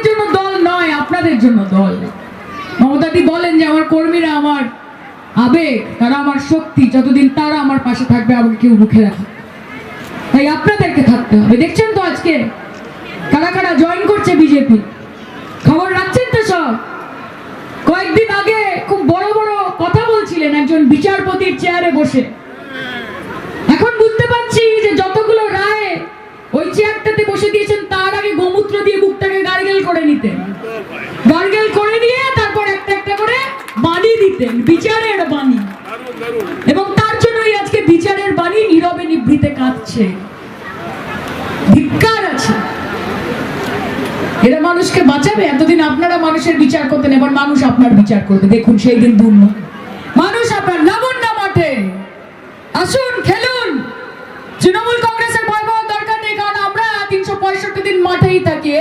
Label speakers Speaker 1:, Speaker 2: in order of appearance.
Speaker 1: জন্য দল নয়, আপনাদের জন্য দল। মমতাদি বলেন যে আমার কর্মীরা আমার আবেগ, তারা আমার শক্তি, যতদিন তারা আমার পাশে থাকবে আমাকে কেউ রুখে রাখে। তাই আপনাদেরকে থাকতে হবে। দেখছেন তো আজকে কারা কারা জয়েন করছে বিজেপি, খবর রাখছেন তো সব। কয়েকদিন আগে খুব বড় বড় কথা বলছিলেন একজন বিচারপতির চেয়ারে বসে। এখন বুঝতে পারছি যে যতগুলো রায় ওই চেয়ারটাতে বসে দিয়েছেন, তার আগে গোমূত্র দিয়ে বুকটাকে গার্গেল করে নিতেন, গার্গেল করে দিয়ে তারপর একটা একটা করে বাণী দিতেন, বিচারের বাণী। এবং তার জন্যই আজকে বিচারের বাণী নীরবে নিভৃতে কাঁদছে। ধিক্কার আছে। এরা মানুষকে বাঁচাবে? এতদিন আপনারা মানুষের বিচার করতেন, এবার মানুষ আপনার বিচার করবে। দেখুন সেই দিন দূর নয়। মানুষ আপনার লাবণ না মাঠে আসুন, খেলুন। তৃণমূল কংগ্রেসের ভয় পাওয়ার দরকার নেই, কারণ আমরা 365 দিন মাঠেই থাকি।